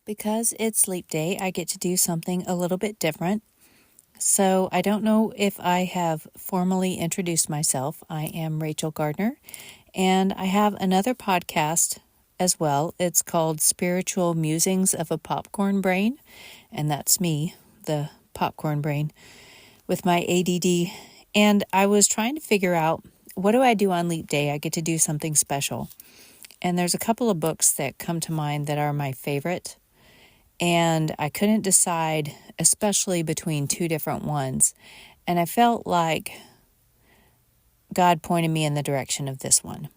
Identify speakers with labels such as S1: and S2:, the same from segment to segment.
S1: Because it's leap day, I get to do something a little bit different. So I don't know if I have formally introduced myself. I am Rachel Gardner, and I have another podcast as well. It's called Spiritual Musings of a Popcorn Brain, and that's me, the popcorn brain, with my ADD. And I was trying to figure out, what do I do on leap day? I get to do something special. And there's a couple of books that come to mind that are my favorite. And I couldn't decide, especially between two different ones. And I felt like God pointed me in the direction of this one.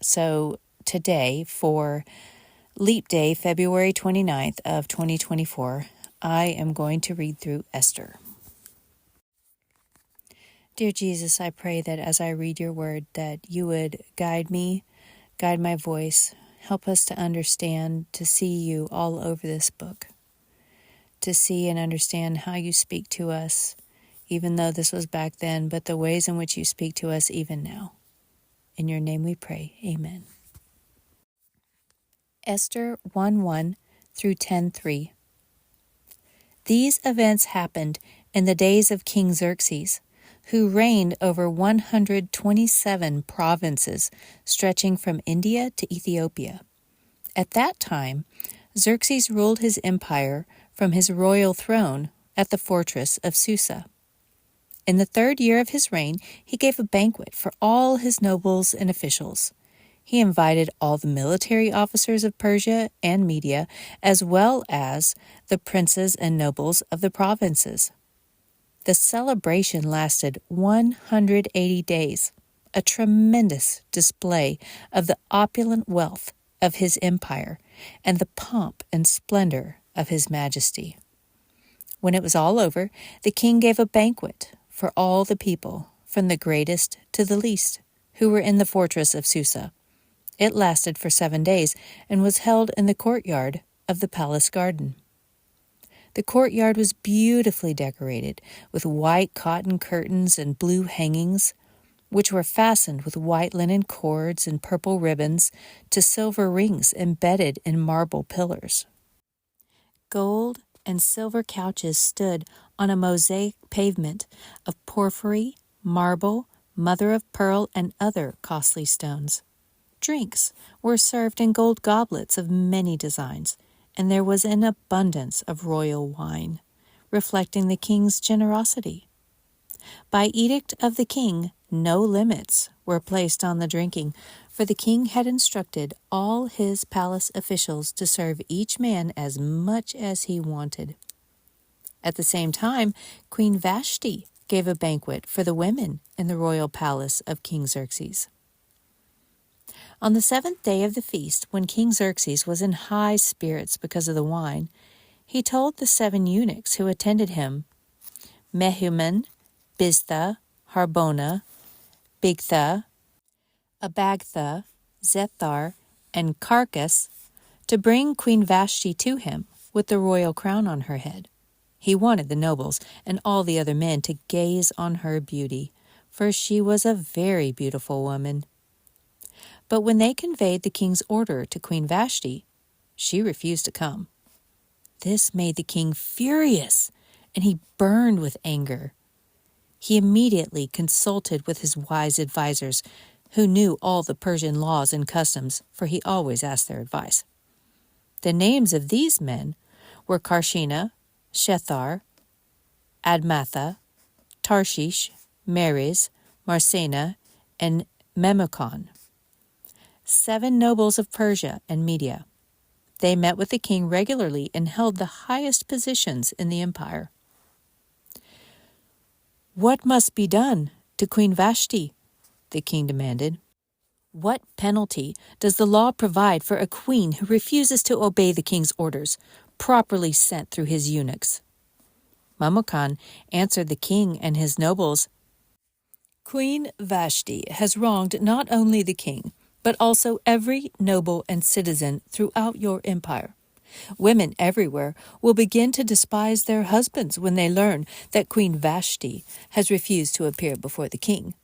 S1: So today, for Leap Day, February 29th of 2024, I am going to read through Esther. Dear Jesus, I pray that as I read your word, that you would guide me, guide my voice, help us to understand, to see you all over this book, to see and understand how you speak to us, even though this was back then, but the ways in which you speak to us even now. In your name we pray. Amen. Esther 1:1 through 10:3. These events happened in the days of King Xerxes, who reigned over 127 provinces stretching from India to Ethiopia. At that time, Xerxes ruled his empire from his royal throne at the fortress of Susa. In the 3rd year of his reign, he gave a banquet for all his nobles and officials. He invited all the military officers of Persia and Media, as well as the princes and nobles of the provinces. The celebration lasted 180 days, a tremendous display of the opulent wealth of his empire and the pomp and splendor of his majesty. When it was all over, the king gave a banquet for all the people, from the greatest to the least, who were in the fortress of Susa. It lasted for 7 days and was held in the courtyard of the palace garden. The courtyard was beautifully decorated with white cotton curtains and blue hangings, which were fastened with white linen cords and purple ribbons to silver rings embedded in marble pillars. Gold and silver couches stood on a mosaic pavement of porphyry, marble, mother of pearl, and other costly stones. Drinks were served in gold goblets of many designs, and there was an abundance of royal wine, reflecting the king's generosity. By edict of the king, no limits were placed on the drinking, for the king had instructed all his palace officials to serve each man as much as he wanted. At the same time, Queen Vashti gave a banquet for the women in the royal palace of King Xerxes. On the 7th day of the feast, when King Xerxes was in high spirits because of the wine, he told the 7 eunuchs who attended him, Mehuman, Biztha, Harbona, Bigtha, Abagtha, Zethar, and Carcass, to bring Queen Vashti to him with the royal crown on her head. He wanted the nobles and all the other men to gaze on her beauty, for she was a very beautiful woman. But when they conveyed the king's order to Queen Vashti, she refused to come. This made the king furious, and he burned with anger. He immediately consulted with his wise advisers, who knew all the Persian laws and customs, for he always asked their advice. The names of these men were Karshina, Shethar, Admatha, Tarshish, Meres, Marsena, and Memucan, 7 nobles of Persia and Media. They met with the king regularly and held the highest positions in the empire. "What must be done to Queen Vashti?" the king demanded. "What penalty does the law provide for a queen who refuses to obey the king's orders, properly sent through his eunuchs?" Memucan answered the king and his nobles, "Queen Vashti has wronged not only the king, but also every noble and citizen throughout your empire. Women everywhere will begin to despise their husbands when they learn that Queen Vashti has refused to appear before the king.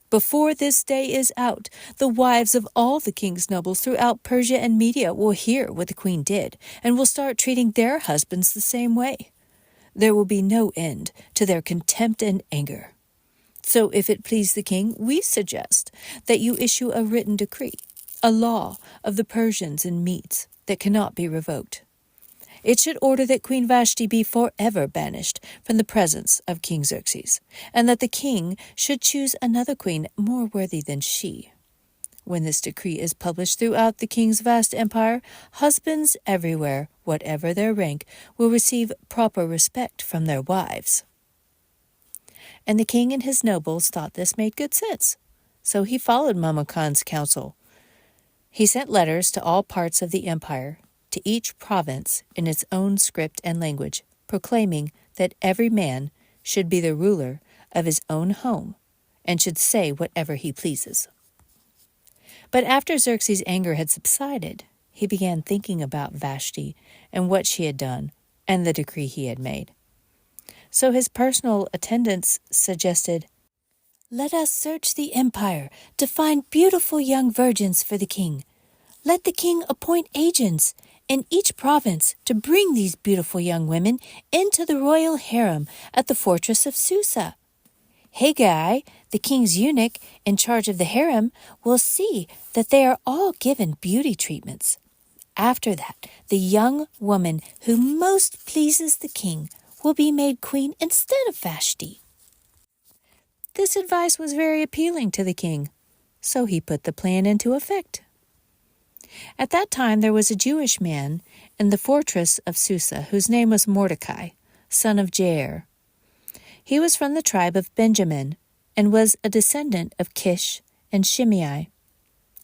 S1: Before this day is out, the wives of all the king's nobles throughout Persia and Media will hear what the queen did, and will start treating their husbands the same way. There will be no end to their contempt and anger. So if it please the king, we suggest that you issue a written decree, a law of the Persians and Medes that cannot be revoked. It should order that Queen Vashti be forever banished from the presence of King Xerxes, and that the king should choose another queen more worthy than she. When this decree is published throughout the king's vast empire, husbands everywhere, whatever their rank, will receive proper respect from their wives. And the king and his nobles thought this made good sense, so he followed Memucan's counsel. He sent letters to all parts of the empire, to each province in its own script and language, proclaiming that every man should be the ruler of his own home and should say whatever he pleases. But after Xerxes' anger had subsided, he began thinking about Vashti and what she had done and the decree he had made. So his personal attendants suggested, "Let us search the empire to find beautiful young virgins for the king. Let the king appoint agents in each province to bring these beautiful young women into the royal harem at the fortress of Susa. Haggai, the king's eunuch in charge of the harem, will see that they are all given beauty treatments. After that, the young woman who most pleases the king will be made queen instead of Vashti." This advice was very appealing to the king, so he put the plan into effect. At that time there was a Jewish man in the fortress of Susa whose name was Mordecai, son of Jair. He was from the tribe of Benjamin and was a descendant of Kish and Shimei.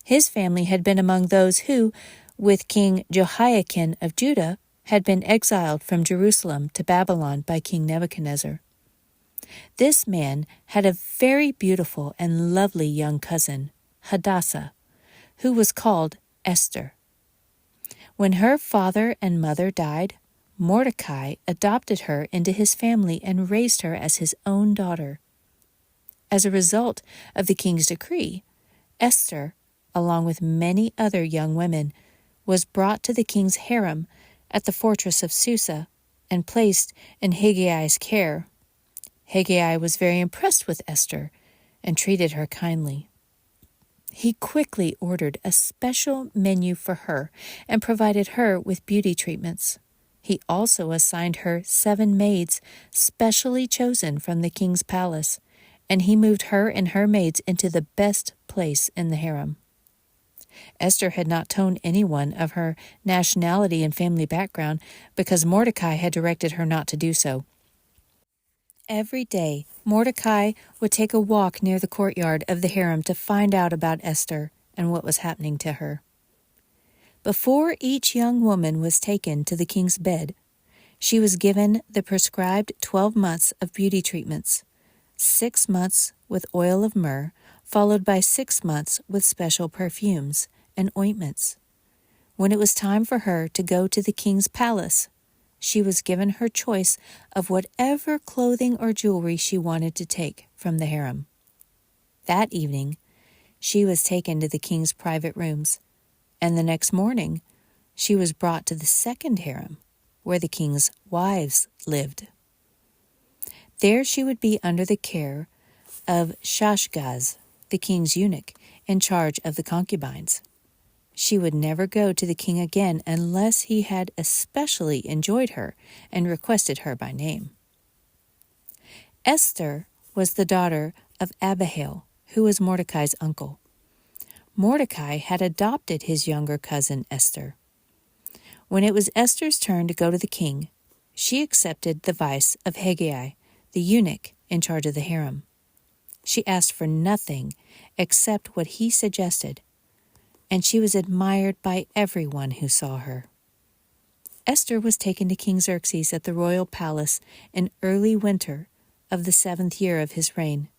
S1: His family had been among those who, with King Jehoiakim of Judah, had been exiled from Jerusalem to Babylon by King Nebuchadnezzar. This man had a very beautiful and lovely young cousin, Hadassah, who was called Esther. When her father and mother died, Mordecai adopted her into his family and raised her as his own daughter. As a result of the king's decree, Esther, along with many other young women, was brought to the king's harem at the fortress of Susa and placed in Haggai's care. Haggai was very impressed with Esther and treated her kindly. He quickly ordered a special menu for her and provided her with beauty treatments. He also assigned her 7 maids specially chosen from the king's palace, and he moved her and her maids into the best place in the harem. Esther had not told anyone of her nationality and family background because Mordecai had directed her not to do so. Every day, Mordecai would take a walk near the courtyard of the harem to find out about Esther and what was happening to her. Before each young woman was taken to the king's bed, she was given the prescribed 12 months of beauty treatments, 6 months with oil of myrrh, followed by 6 months with special perfumes and ointments. When it was time for her to go to the king's palace, she was given her choice of whatever clothing or jewelry she wanted to take from the harem. That evening, she was taken to the king's private rooms, and the next morning, she was brought to the second harem, where the king's wives lived. There she would be under the care of Shashgaz, the king's eunuch, in charge of the concubines. She would never go to the king again unless he had especially enjoyed her and requested her by name. Esther was the daughter of Abihail, who was Mordecai's uncle. Mordecai had adopted his younger cousin Esther. When it was Esther's turn to go to the king, she accepted the advice of Haggai, the eunuch in charge of the harem. She asked for nothing except what he suggested, and she was admired by everyone who saw her. Esther was taken to King Xerxes at the royal palace in early winter of the 7th year of his reign,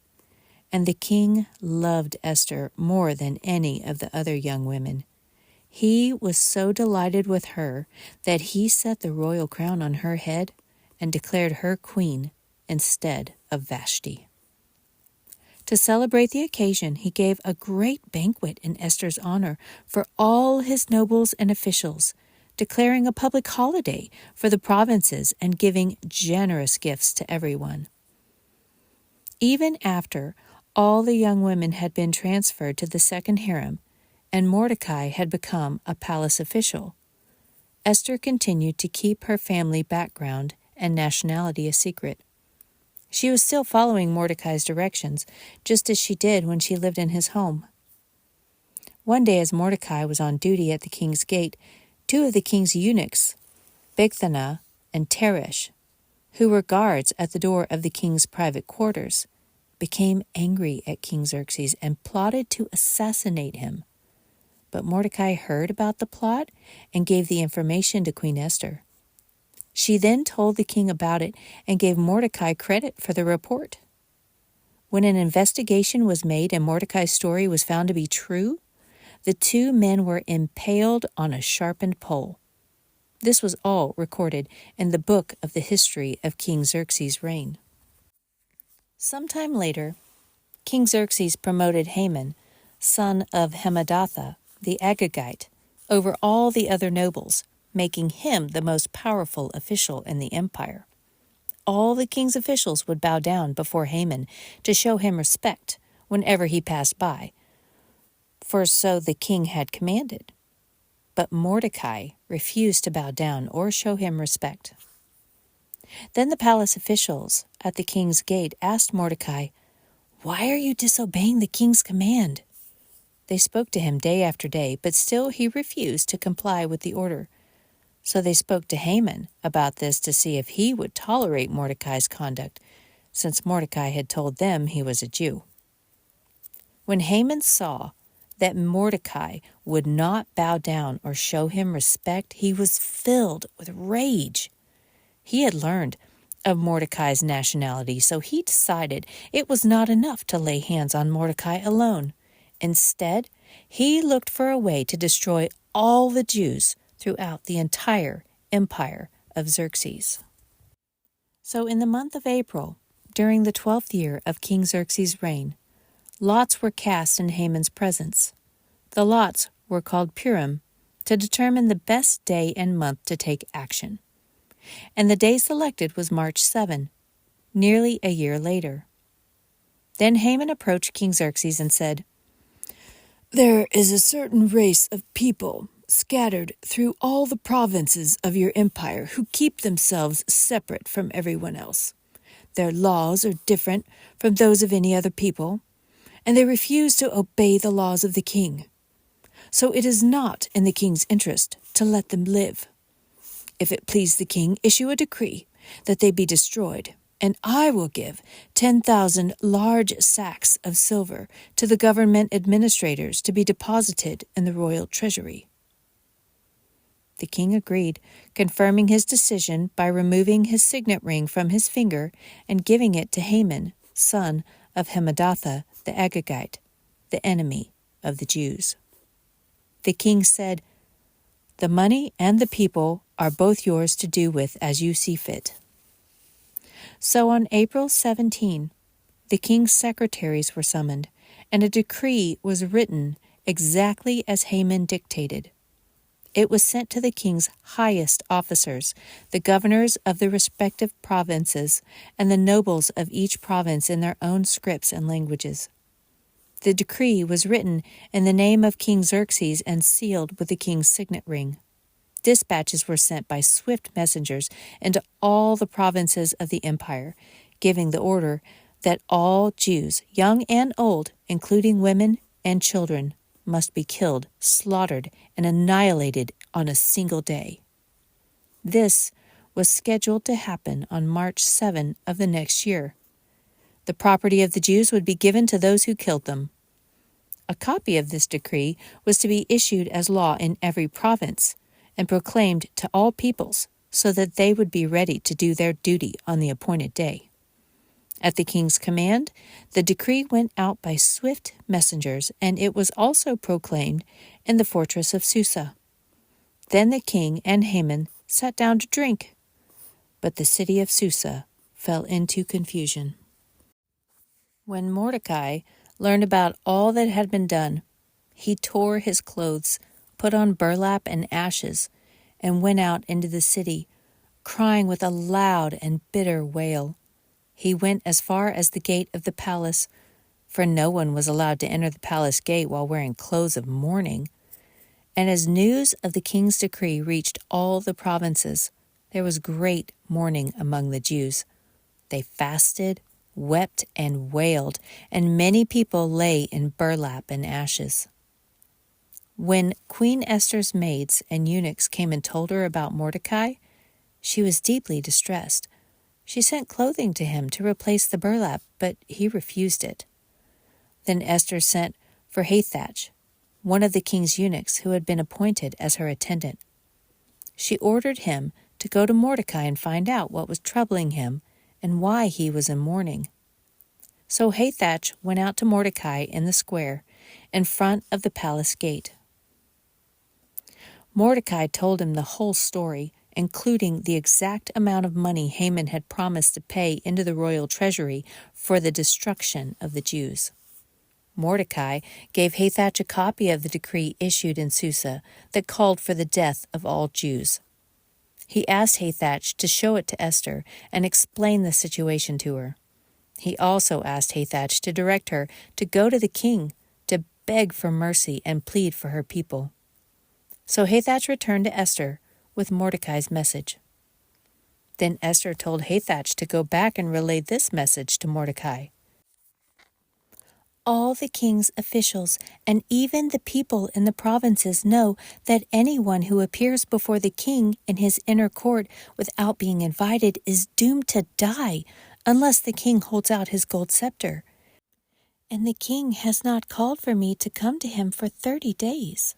S1: and the king loved Esther more than any of the other young women. He was so delighted with her that he set the royal crown on her head and declared her queen instead of Vashti. To celebrate the occasion, he gave a great banquet in Esther's honor for all his nobles and officials, declaring a public holiday for the provinces and giving generous gifts to everyone. Even after all the young women had been transferred to the second harem and Mordecai had become a palace official, Esther continued to keep her family background and nationality a secret. She was still following Mordecai's directions, just as she did when she lived in his home. One day, as Mordecai was on duty at the king's gate, two of the king's eunuchs, Bigthana and Teresh, who were guards at the door of the king's private quarters, became angry at King Xerxes and plotted to assassinate him. But Mordecai heard about the plot and gave the information to Queen Esther. She then told the king about it and gave Mordecai credit for the report. When an investigation was made and Mordecai's story was found to be true, the two men were impaled on a sharpened pole. This was all recorded in the book of the history of King Xerxes' reign. Sometime later, King Xerxes promoted Haman, son of Hammedatha, the Agagite, over all the other nobles, making him the most powerful official in the empire. All the king's officials would bow down before Haman to show him respect whenever he passed by, for so the king had commanded. But Mordecai refused to bow down or show him respect. Then the palace officials at the king's gate asked Mordecai, "Why are you disobeying the king's command?" They spoke to him day after day, but still he refused to comply with the order. So they spoke to Haman about this to see if he would tolerate Mordecai's conduct, since Mordecai had told them he was a Jew. When Haman saw that Mordecai would not bow down or show him respect, he was filled with rage. He had learned of Mordecai's nationality, so he decided it was not enough to lay hands on Mordecai alone. Instead, he looked for a way to destroy all the Jews throughout the entire empire of Xerxes. So in the month of April, during the 12th year of King Xerxes' reign, lots were cast in Haman's presence. The lots were called Purim to determine the best day and month to take action. And the day selected was March 7, nearly a year later. Then Haman approached King Xerxes and said, "There is a certain race of people scattered through all the provinces of your empire who keep themselves separate from everyone else. Their laws are different from those of any other people, and they refuse to obey the laws of the king. So it is not in the king's interest to let them live. If it please the king, issue a decree that they be destroyed, and I will give 10,000 large sacks of silver to the government administrators to be deposited in the royal treasury." The king agreed, confirming his decision by removing his signet ring from his finger and giving it to Haman, son of Hammedatha the Agagite, the enemy of the Jews. The king said, "The money and the people are both yours to do with as you see fit." So on April 17, the king's secretaries were summoned, and a decree was written exactly as Haman dictated. It was sent to the king's highest officers, the governors of the respective provinces, and the nobles of each province in their own scripts and languages. The decree was written in the name of King Xerxes and sealed with the king's signet ring. Dispatches were sent by swift messengers into all the provinces of the empire, giving the order that all Jews, young and old, including women and children, must be killed, slaughtered, and annihilated on a single day. This was scheduled to happen on March 7 of the next year. The property of the Jews would be given to those who killed them. A copy of this decree was to be issued as law in every province and proclaimed to all peoples so that they would be ready to do their duty on the appointed day. At the king's command, the decree went out by swift messengers, and it was also proclaimed in the fortress of Susa. Then the king and Haman sat down to drink, but the city of Susa fell into confusion. When Mordecai learned about all that had been done, he tore his clothes, put on burlap and ashes, and went out into the city, crying with a loud and bitter wail. He went as far as the gate of the palace, for no one was allowed to enter the palace gate while wearing clothes of mourning. And as news of the king's decree reached all the provinces, there was great mourning among the Jews. They fasted, wept, and wailed, and many people lay in burlap and ashes. When Queen Esther's maids and eunuchs came and told her about Mordecai, she was deeply distressed. She sent clothing to him to replace the burlap, but he refused it. Then Esther sent for Hathach, one of the king's eunuchs who had been appointed as her attendant. She ordered him to go to Mordecai and find out what was troubling him and why he was in mourning. So Hathach went out to Mordecai in the square in front of the palace gate. Mordecai told him the whole story, including the exact amount of money Haman had promised to pay into the royal treasury for the destruction of the Jews. Mordecai gave Hathach a copy of the decree issued in Susa that called for the death of all Jews. He asked Hathach to show it to Esther and explain the situation to her. He also asked Hathach to direct her to go to the king to beg for mercy and plead for her people. So Hathach returned to Esther with Mordecai's message. Then Esther told Hathach to go back and relay this message to Mordecai. All the king's officials and even the people in the provinces know that anyone who appears before the king in his inner court without being invited is doomed to die unless the king holds out his gold scepter. And the king has not called for me to come to him for 30 days.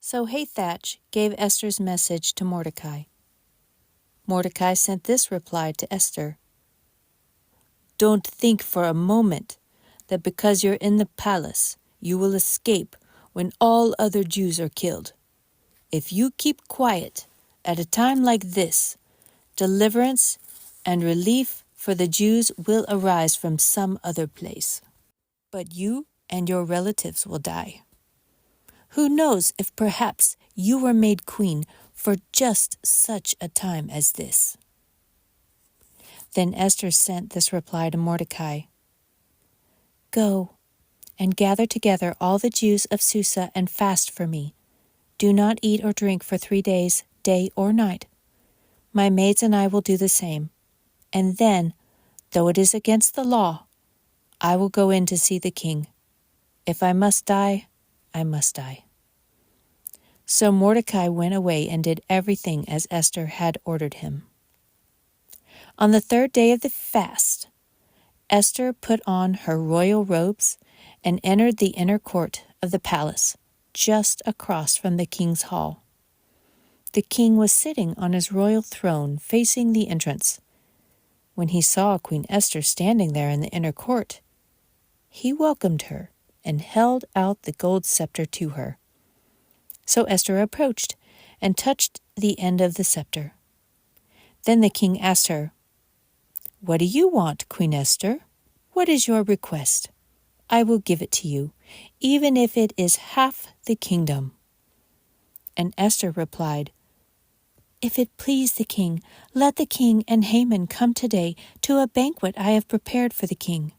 S1: So Hathach gave Esther's message to Mordecai. Mordecai sent this reply to Esther. Don't think for a moment that because you're in the palace, you will escape when all other Jews are killed. If you keep quiet at a time like this, deliverance and relief for the Jews will arise from some other place. But you and your relatives will die. Who knows if perhaps you were made queen for just such a time as this? Then Esther sent this reply to Mordecai. Go and gather together all the Jews of Susa and fast for me. Do not eat or drink for 3 days, day or night. My maids and I will do the same. And then, though it is against the law, I will go in to see the king. If I must die, I must die. So Mordecai went away and did everything as Esther had ordered him. On the 3rd day of the fast, Esther put on her royal robes and entered the inner court of the palace, just across from the king's hall. The king was sitting on his royal throne facing the entrance. When he saw Queen Esther standing there in the inner court, he welcomed her and held out the gold scepter to her. So Esther approached and touched the end of the scepter. Then the king asked her, What do you want, Queen Esther? What is your request? I will give it to you, even if it is half the kingdom. And Esther replied, If it please the king, let the king and Haman come today to a banquet I have prepared for the king.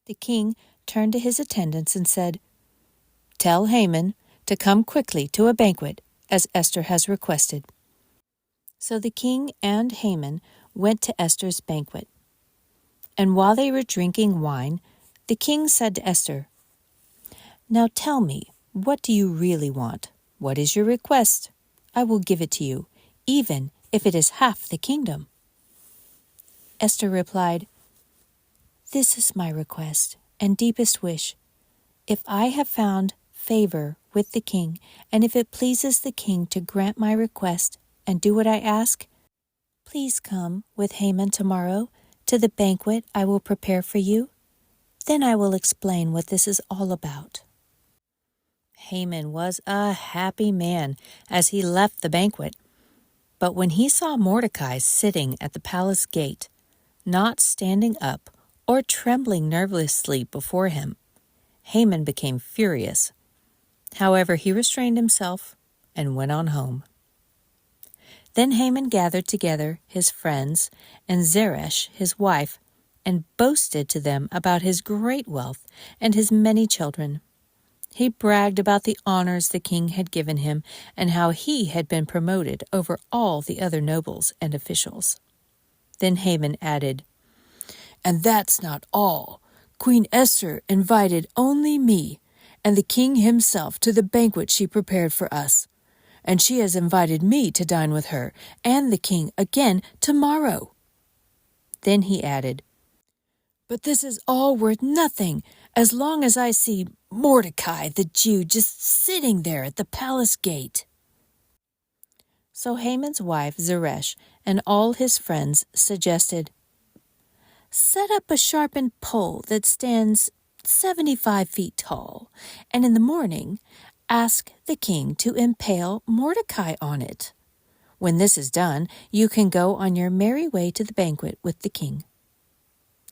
S1: The king turned to his attendants and said, Tell Haman to come quickly to a banquet, as Esther has requested. So the king and Haman went to Esther's banquet. And while they were drinking wine, the king said to Esther, Now tell me, what do you really want? What is your request? I will give it to you, even if it is half the kingdom. Esther replied, This is my request and deepest wish. If I have found favor with the king, and if it pleases the king to grant my request and do what I ask, please come with Haman tomorrow to the banquet I will prepare for you. Then I will explain what this is all about. Haman was a happy man as he left the banquet. But when he saw Mordecai sitting at the palace gate, not standing up or trembling nervously before him. Haman became furious. However, he restrained himself and went on home. Then Haman gathered together his friends and Zeresh his wife, and boasted to them about his great wealth and his many children. He bragged about the honors the king had given him and how he had been promoted over all the other nobles and officials. Then Haman added, "And that's not all. Queen Esther invited only me and the king himself to the banquet she prepared for us, and she has invited me to dine with her and the king again tomorrow." Then he added, "But this is all worth nothing as long as I see Mordecai the Jew just sitting there at the palace gate." So Haman's wife Zeresh and all his friends suggested, "Set up a sharpened pole that stands 75 feet tall, and in the morning ask the king to impale Mordecai on it. When this is done, you can go on your merry way to the banquet with the king."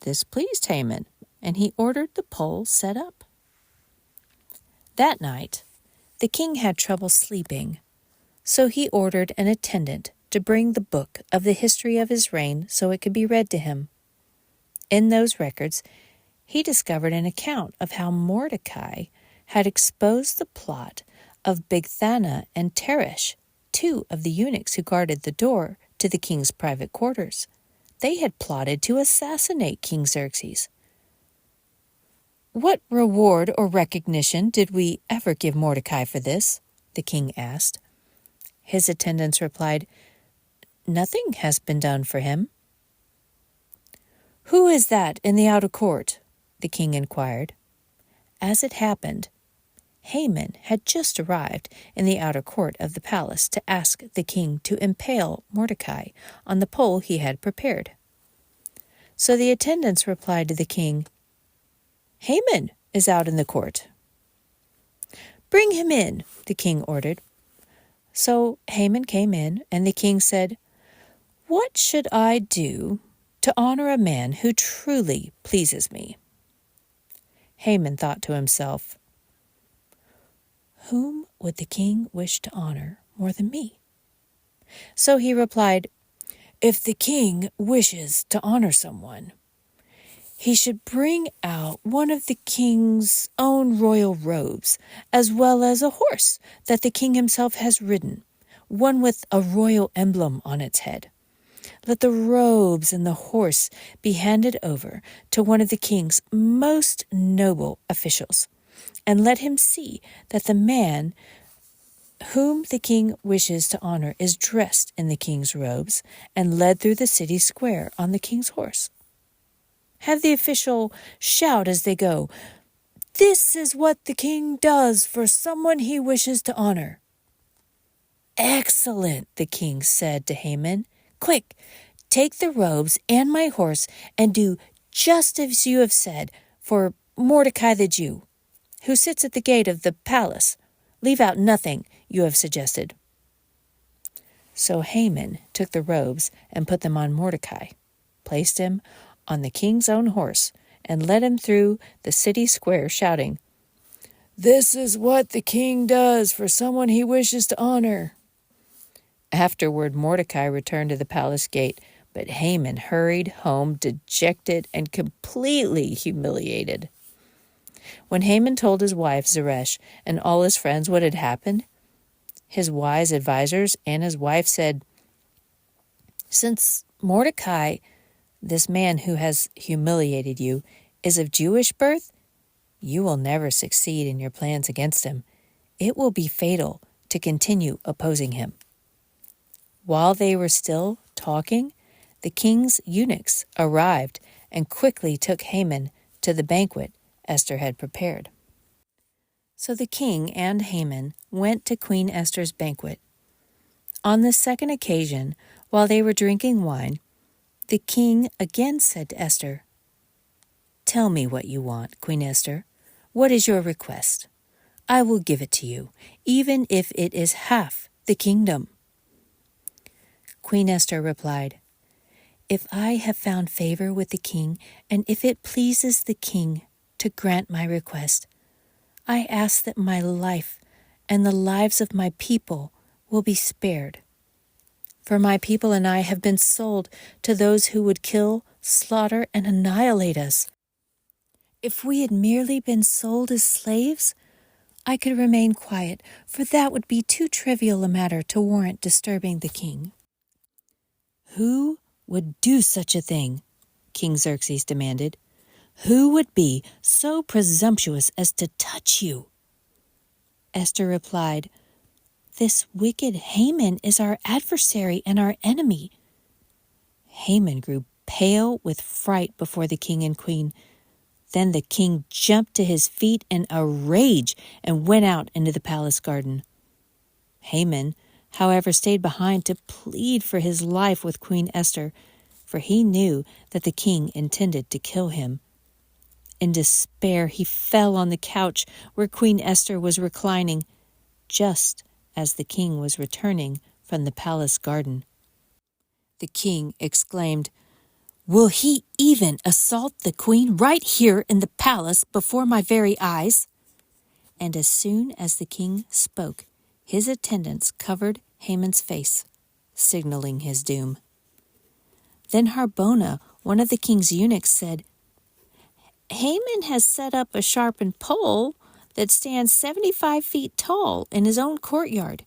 S1: This pleased Haman, and he ordered the pole set up. That night, the king had trouble sleeping, so he ordered an attendant to bring the book of the history of his reign so it could be read to him. In those records, he discovered an account of how Mordecai had exposed the plot of Bigthana and Teresh, two of the eunuchs who guarded the door to the king's private quarters. They had plotted to assassinate King Xerxes. "What reward or recognition did we ever give Mordecai for this?" the king asked. His attendants replied, "Nothing has been done for him." "Who is that in the outer court?" the king inquired. As it happened, Haman had just arrived in the outer court of the palace to ask the king to impale Mordecai on the pole he had prepared. So the attendants replied to the king, "Haman is out in the court." "Bring him in," the king ordered. So Haman came in, and the king said, "What should I do to honor a man who truly pleases me?" Haman thought to himself, "Whom would the king wish to honor more than me?" So he replied, "If the king wishes to honor someone, he should bring out one of the king's own royal robes, as well as a horse that the king himself has ridden, one with a royal emblem on its head. Let the robes and the horse be handed over to one of the king's most noble officials, and let him see that the man whom the king wishes to honor is dressed in the king's robes and led through the city square on the king's horse. Have the official shout as they go, 'This is what the king does for someone he wishes to honor.'" "Excellent," the king said to Haman. "Quick, take the robes and my horse and do just as you have said for Mordecai the Jew, who sits at the gate of the palace. Leave out nothing you have suggested." So Haman took the robes and put them on Mordecai, placed him on the king's own horse, and led him through the city square, shouting, "This is what the king does for someone he wishes to honor." Afterward, Mordecai returned to the palace gate, but Haman hurried home dejected and completely humiliated. When Haman told his wife Zeresh and all his friends what had happened, his wise advisors and his wife said, "Since Mordecai, this man who has humiliated you, is of Jewish birth, you will never succeed in your plans against him. It will be fatal to continue opposing him." While they were still talking, the king's eunuchs arrived and quickly took Haman to the banquet Esther had prepared. So the king and Haman went to Queen Esther's banquet. On the second occasion, while they were drinking wine, the king again said to Esther, "Tell me what you want, Queen Esther. What is your request? I will give it to you, even if it is half the kingdom." Queen Esther replied, If I have found favor with the king, and if it pleases the king to grant my request, I ask that my life and the lives of my people will be spared. For my people and I have been sold to those who would kill, slaughter, and annihilate us. If we had merely been sold as slaves, I could remain quiet, for that would be too trivial a matter to warrant disturbing the king. Who would do such a thing? King Xerxes demanded. Who would be so presumptuous as to touch you? Esther replied, This wicked Haman is our adversary and our enemy. Haman grew pale with fright before the king and queen. Then the king jumped to his feet in a rage and went out into the palace garden. Haman, however, stayed behind to plead for his life with Queen Esther, for he knew that the king intended to kill him. In despair, he fell on the couch where Queen Esther was reclining, just as the king was returning from the palace garden. The king exclaimed, Will he even assault the queen right here in the palace before my very eyes? And as soon as the king spoke, his attendants covered Haman's face, signaling his doom. Then Harbona, one of the king's eunuchs, said, Haman has set up a sharpened pole that stands 75 feet tall in his own courtyard.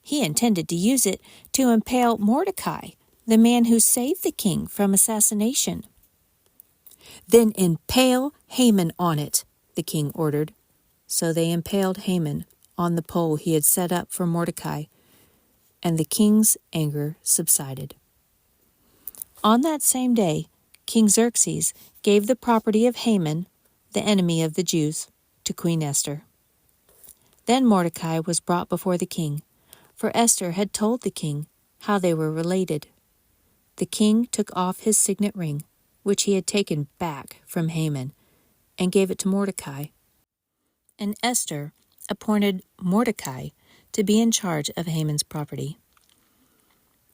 S1: He intended to use it to impale Mordecai, the man who saved the king from assassination. Then impale Haman on it, the king ordered. So they impaled Haman on the pole he had set up for Mordecai, and the king's anger subsided. On that same day, King Xerxes gave the property of Haman, the enemy of the Jews, to Queen Esther. Then Mordecai was brought before the king, for Esther had told the king how they were related. The king took off his signet ring, which he had taken back from Haman, and gave it to Mordecai. And Esther appointed Mordecai to be in charge of Haman's property.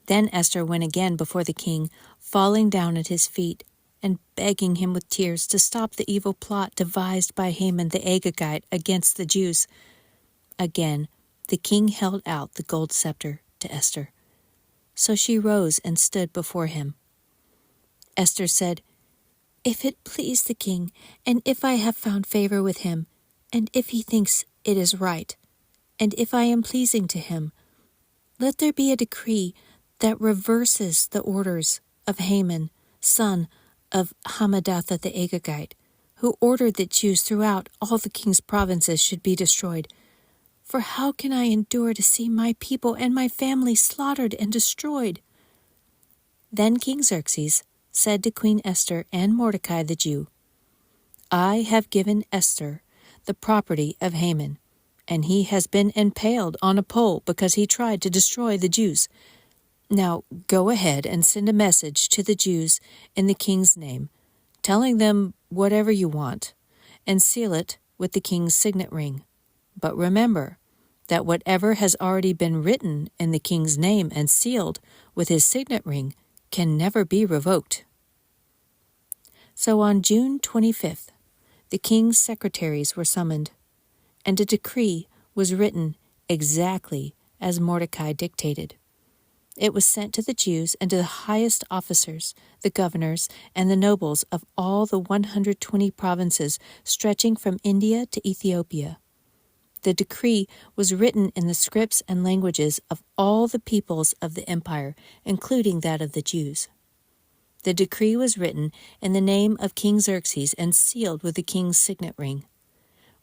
S1: Then Esther went again before the king, falling down at his feet and begging him with tears to stop the evil plot devised by Haman the Agagite against the Jews. Again, the king held out the gold scepter to Esther. So she rose and stood before him. Esther said, If it please the king, and if I have found favor with him, and if he thinks it is right, and if I am pleasing to him, let there be a decree that reverses the orders of Haman, son of Hammedatha the Agagite, who ordered that Jews throughout all the king's provinces should be destroyed. For how can I endure to see my people and my family slaughtered and destroyed? Then King Xerxes said to Queen Esther and Mordecai the Jew, I have given Esther the property of Haman, and he has been impaled on a pole because he tried to destroy the Jews. Now go ahead and send a message to the Jews in the king's name, telling them whatever you want, and seal it with the king's signet ring. But remember that whatever has already been written in the king's name and sealed with his signet ring can never be revoked. So on June 25th, the king's secretaries were summoned, and a decree was written exactly as Mordecai dictated. It was sent to the Jews and to the highest officers, the governors, and the nobles of all the 120 provinces stretching from India to Ethiopia. The decree was written in the scripts and languages of all the peoples of the empire, including that of the Jews. The decree was written in the name of King Xerxes and sealed with the king's signet ring.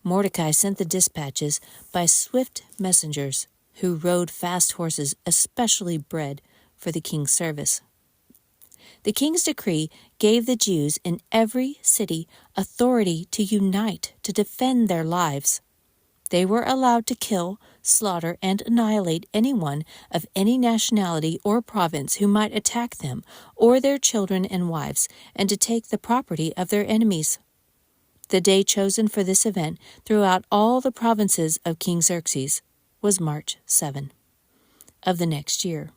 S1: Mordecai sent the dispatches by swift messengers who rode fast horses especially bred for the king's service. The king's decree gave the Jews in every city authority to unite to defend their lives. They were allowed to kill, slaughter, and annihilate anyone of any nationality or province who might attack them or their children and wives, and to take the property of their enemies. The day chosen for this event throughout all the provinces of King Xerxes was March 7 of the next year.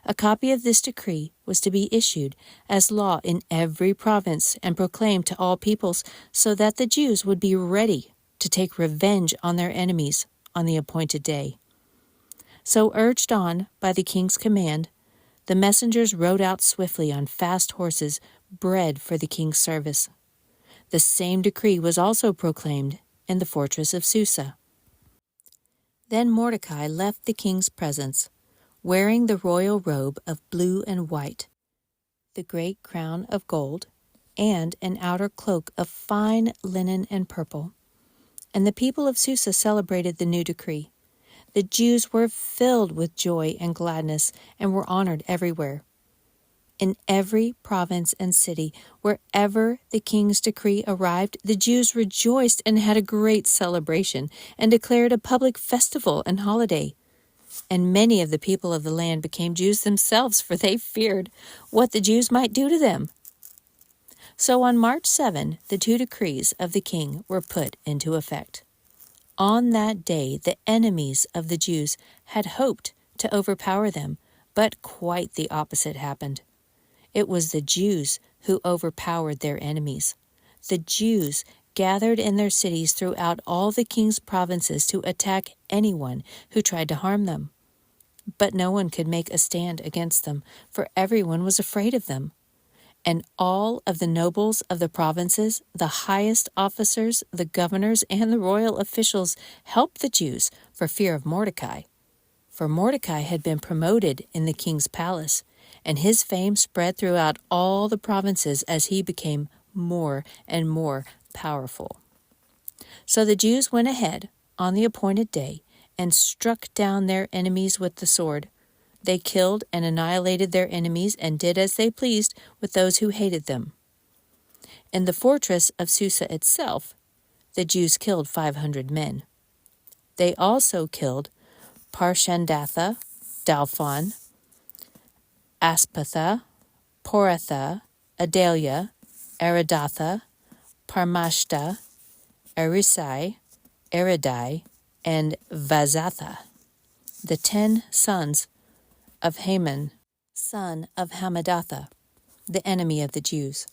S1: A copy of this decree was to be issued as law in every province and proclaimed to all peoples, so that the Jews would be ready to take revenge on their enemies on the appointed day. So, urged on by the king's command, the messengers rode out swiftly on fast horses, bred for the king's service. The same decree was also proclaimed in the fortress of Susa. Then Mordecai left the king's presence, wearing the royal robe of blue and white, the great crown of gold, and an outer cloak of fine linen and purple. And the people of Susa celebrated the new decree. The Jews were filled with joy and gladness and were honored everywhere. In every province and city, wherever the king's decree arrived, the Jews rejoiced and had a great celebration and declared a public festival and holiday. And many of the people of the land became Jews themselves, for they feared what the Jews might do to them. So on March 7, the two decrees of the king were put into effect. On that day, the enemies of the Jews had hoped to overpower them, but quite the opposite happened. It was the Jews who overpowered their enemies. The Jews gathered in their cities throughout all the king's provinces to attack anyone who tried to harm them. But no one could make a stand against them, for everyone was afraid of them. And all of the nobles of the provinces, the highest officers, the governors, and the royal officials helped the Jews for fear of Mordecai. For Mordecai had been promoted in the king's palace, and his fame spread throughout all the provinces as he became more and more powerful. So the Jews went ahead on the appointed day and struck down their enemies with the sword. They killed and annihilated their enemies and did as they pleased with those who hated them. In the fortress of Susa itself, the Jews killed 500 men. They also killed Parshandatha, Dalphon, Aspatha, Poratha, Adalia, Aridatha, Parmashta, Arisai, Aridai, and Vazatha, the 10 sons of Haman, son of Hammedatha, the enemy of the Jews.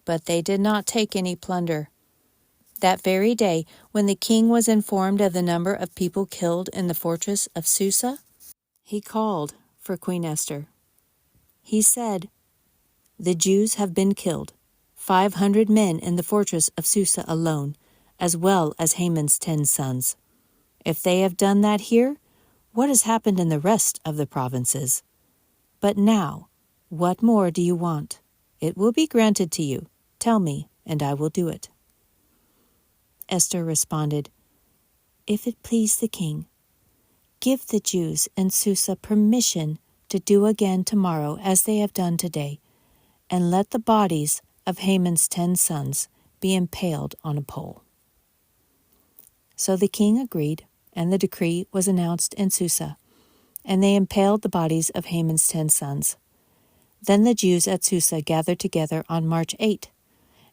S1: But they did not take any plunder. That very day, when the king was informed of the number of people killed in the fortress of Susa, he called for Queen Esther. He said, "The Jews have been killed, 500 men in the fortress of Susa alone, as well as Haman's 10 sons. If they have done that here, what has happened in the rest of the provinces? But now, what more do you want? It will be granted to you. Tell me, and I will do it." Esther responded, "If it please the king, give the Jews in Susa permission to do again tomorrow as they have done today, and let the bodies of Haman's 10 sons be impaled on a pole." So the king agreed, and the decree was announced in Susa, and they impaled the bodies of Haman's 10 sons. Then the Jews at Susa gathered together on March 8,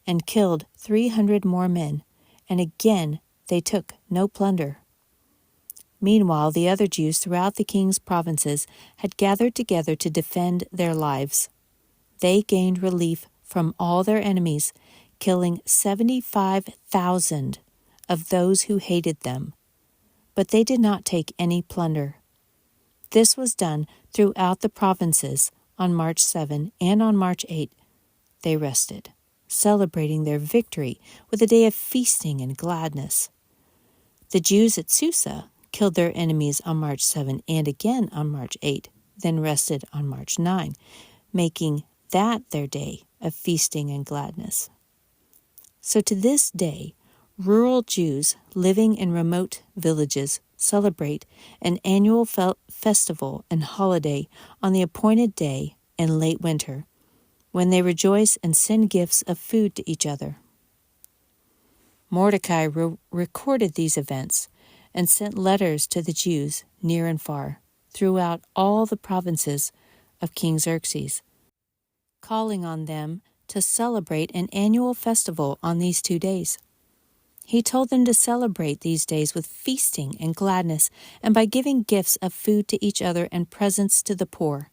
S1: and killed 300 more men, and again they took no plunder. Meanwhile, the other Jews throughout the king's provinces had gathered together to defend their lives. They gained relief from all their enemies, killing 75,000 of those who hated them. But they did not take any plunder. This was done throughout the provinces on March 7, and on March 8 they rested, celebrating their victory with a day of feasting and gladness. The Jews at Susa killed their enemies on March 7 and again on March 8, then rested on March 9, making that their day of feasting and gladness. So to this day, rural Jews living in remote villages celebrate an annual festival and holiday on the appointed day in late winter, when they rejoice and send gifts of food to each other. Mordecai recorded these events and sent letters to the Jews near and far throughout all the provinces of King Xerxes, calling on them to celebrate an annual festival on these 2 days. He told them to celebrate these days with feasting and gladness, and by giving gifts of food to each other and presents to the poor.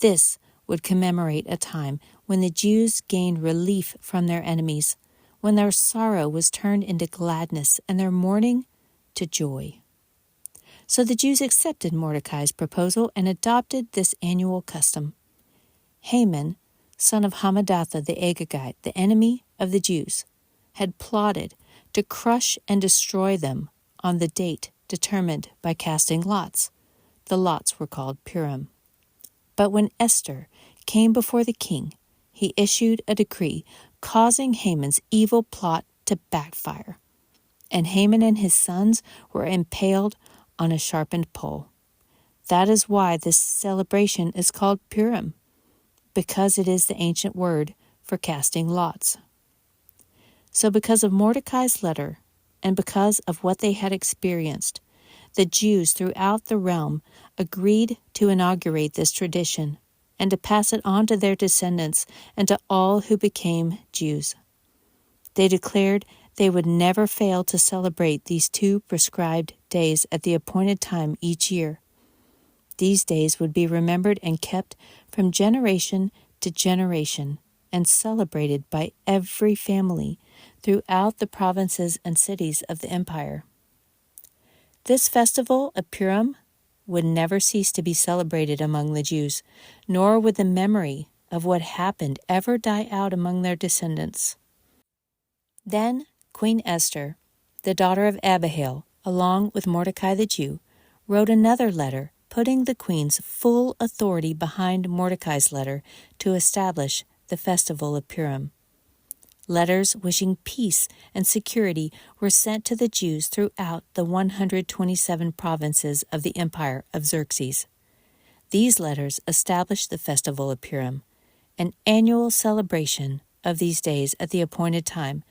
S1: This would commemorate a time when the Jews gained relief from their enemies, when their sorrow was turned into gladness and their mourning to joy. So the Jews accepted Mordecai's proposal and adopted this annual custom. Haman, son of Hammedatha the Agagite, the enemy of the Jews, had plotted to crush and destroy them on the date determined by casting lots. The lots were called Purim. But when Esther came before the king, he issued a decree causing Haman's evil plot to backfire, and Haman and his sons were impaled on a sharpened pole. That is why this celebration is called Purim, because it is the ancient word for casting lots. So because of Mordecai's letter, and because of what they had experienced, the Jews throughout the realm agreed to inaugurate this tradition and to pass it on to their descendants and to all who became Jews. They declared they would never fail to celebrate these 2 prescribed days at the appointed time each year. These days would be remembered and kept from generation to generation and celebrated by every family throughout the provinces and cities of the empire. This festival of Purim would never cease to be celebrated among the Jews, nor would the memory of what happened ever die out among their descendants. Then Queen Esther, the daughter of Abihail, along with Mordecai the Jew, wrote another letter putting the queen's full authority behind Mordecai's letter to establish the festival of Purim. Letters wishing peace and security were sent to the Jews throughout the 127 provinces of the empire of Xerxes. These letters established the festival of Purim, an annual celebration of these days at the appointed time,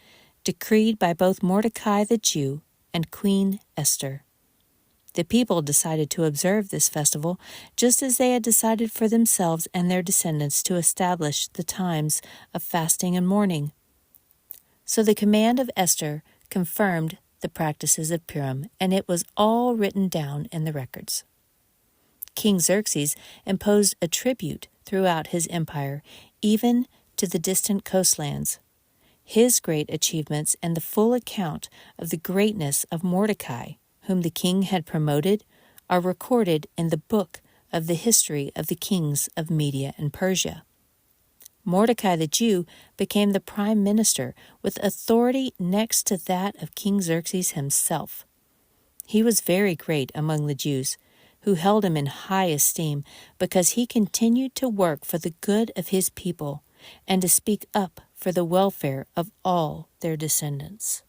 S1: decreed by both Mordecai the Jew and Queen Esther. The people decided to observe this festival just as they had decided for themselves and their descendants to establish the times of fasting and mourning. So the command of Esther confirmed the practices of Purim, and it was all written down in the records. King Xerxes imposed a tribute throughout his empire, even to the distant coastlands. His great achievements and the full account of the greatness of Mordecai, whom the king had promoted, are recorded in the book of the history of the kings of Media and Persia. Mordecai the Jew became the prime minister with authority next to that of King Xerxes himself. He was very great among the Jews, who held him in high esteem because he continued to work for the good of his people and to speak up for the welfare of all their descendants.